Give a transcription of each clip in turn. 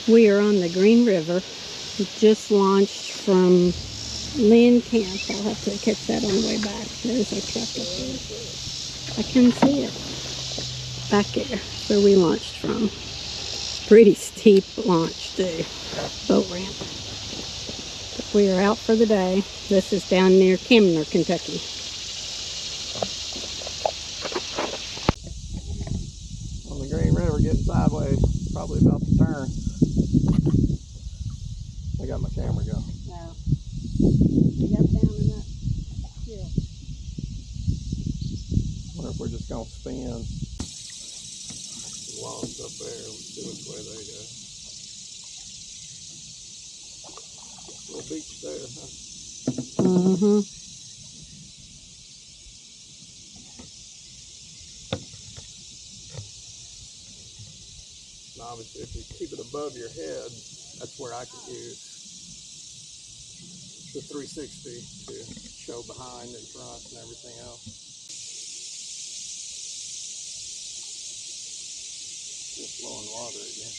We are on the Green River. We just launched from Lynn Camp. I'll have to catch that on the way back. There's our truck up there. I can see it back there where we launched from. Pretty steep launch too, boat ramp. But we are out for the day. This is down near Canoe, Kentucky. On the Green River, getting sideways, probably about to turn. I got my camera going. Wow. We got down in that hill. Wonder if we're just gonna spin. The lawns up there, let's see which way they go. Little beach there, huh? Mm-hmm. And obviously, if you keep it above your head, that's where I can use the 360 to show behind and front and everything else. Just flowing water again.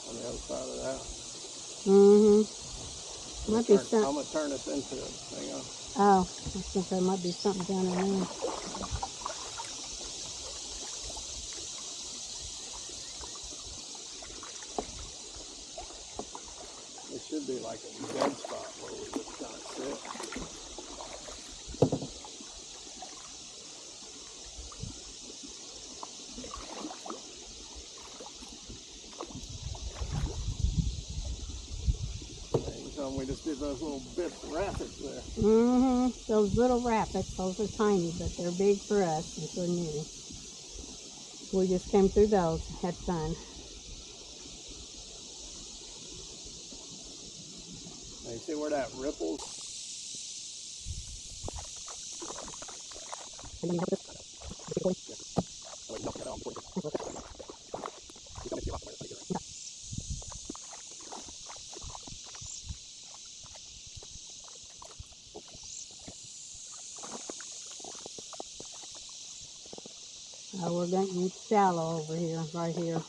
On the other side of that. Mm-hmm. Might be I'm something. gonna turn this into it. Hang on. Oh, I think there might be something down in there. It should be like a dead spot where we just kind of sit. And we just did those little bits of rapids there. Mm-hmm. Those little rapids, those are tiny, but they're big for us since we're new. We just came through those, had fun. Now you see where that ripples? We're getting shallow over here, right here.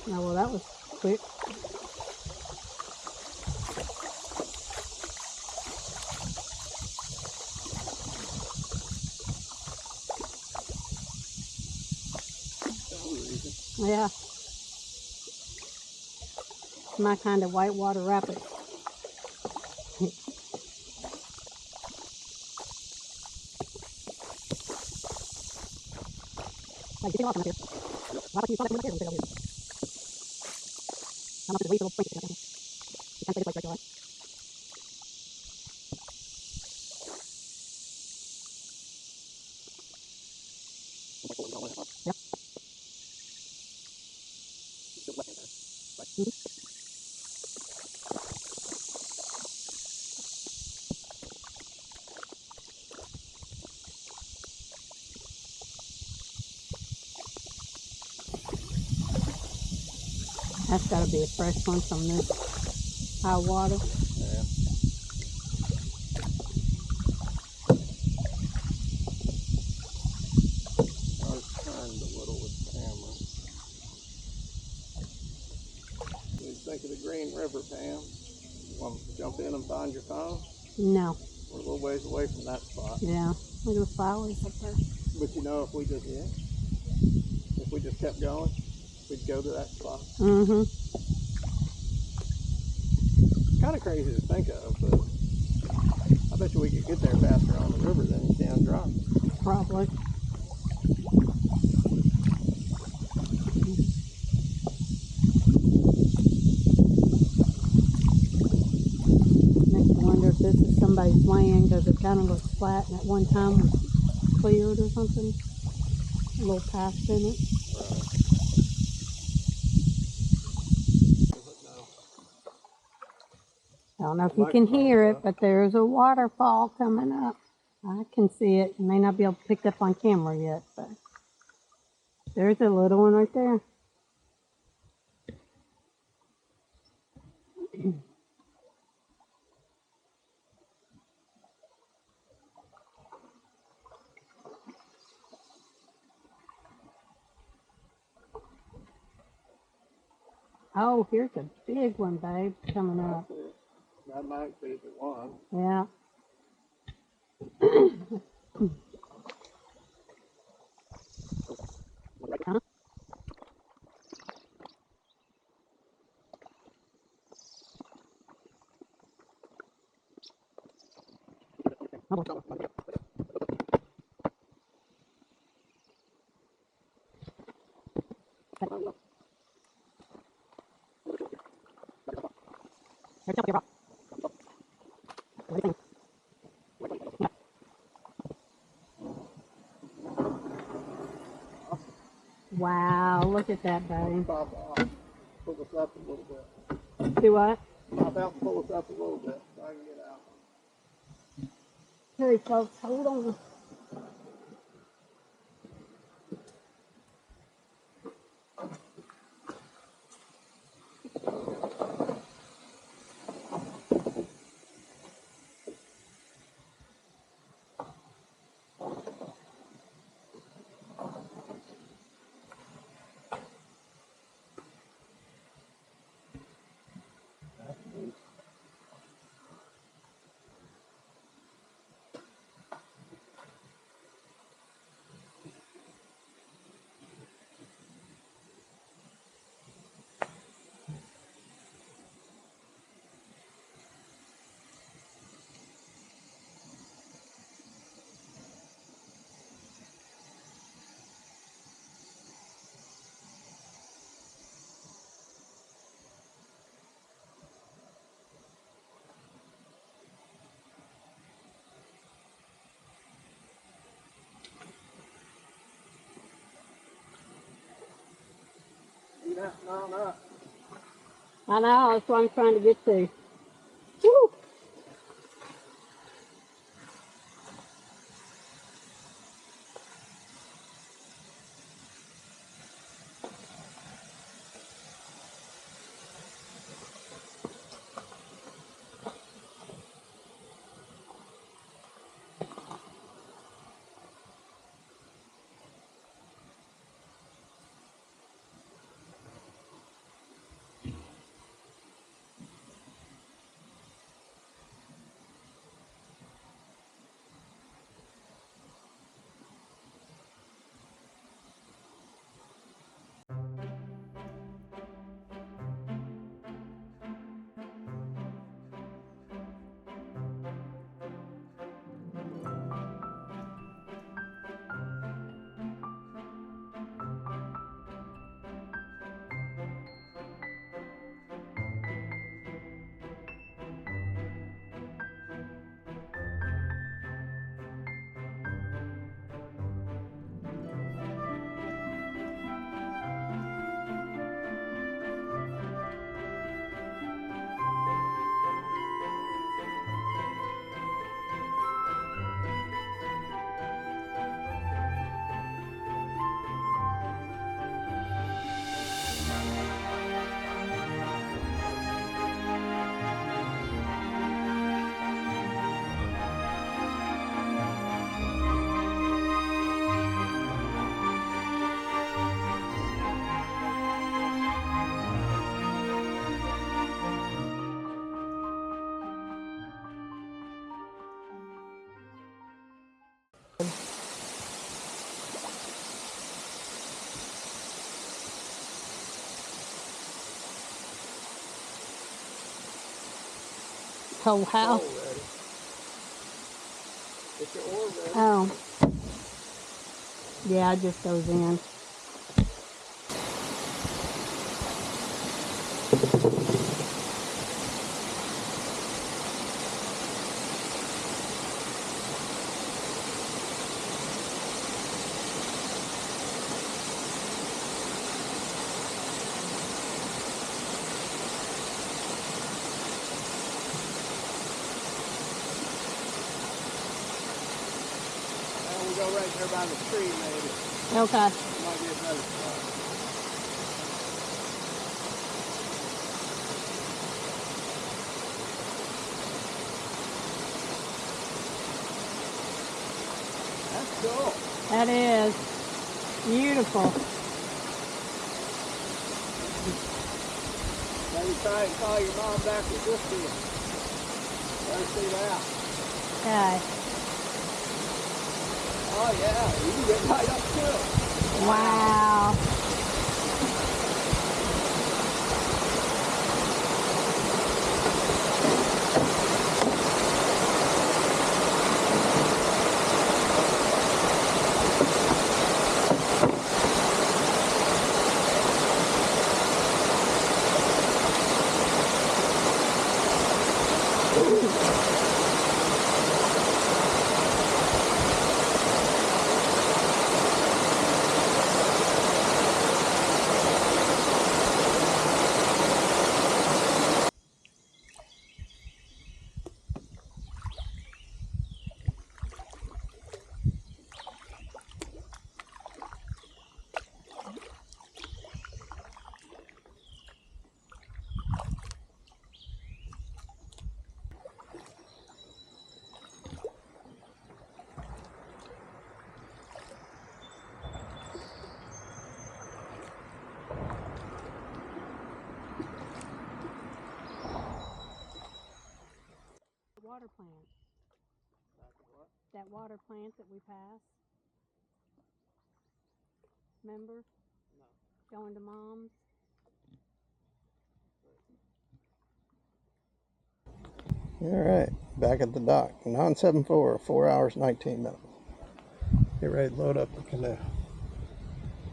Oh, well, that was quick. Yeah. My kind of whitewater rapid. That's got to be a fresh one from this high water. Yeah. Ours turned a little with the camera. What do you think of the Green River, Pam? You want to jump in and find your phone? No. We're a little ways away from that spot. Yeah. Little flowers up there. But you know, if we just kept going, we'd go to that spot. Mm-hmm. Kind of crazy to think of, but I bet you we could get there faster on the river than you can drop. Probably. Makes me wonder if this is somebody's land because it kind of looks flat and at one time was cleared or something. A little path in it. Don't know if you can hear it, but there's a waterfall coming up. I can see it. May not be able to pick up on camera yet, but there's a little one right there. Oh, here's a big one, babe, coming up. That might be the one. Yeah. Wow, look at that, babe. Stop off. Pull us up a little bit. Do what? Stop out and pull us up a little bit so I can get out. Hey, folks, hold on. No. I know, that's what I'm trying to get to. Woo! Whole house. Ready. Get your oar ready. Oh. Yeah, it just goes in. to go right there by the stream, maybe. Okay. Might be a better spot. That's cool. That is beautiful. Maybe try and call your mom back with this to you. Let her see that. Okay. Oh yeah, you can get right up to it. Wow. Water plant. That water plant that we passed. Remember? No. Going to Mom's. All right, back at the dock. 974, 4 hours, 19 minutes. Get ready to load up the canoe.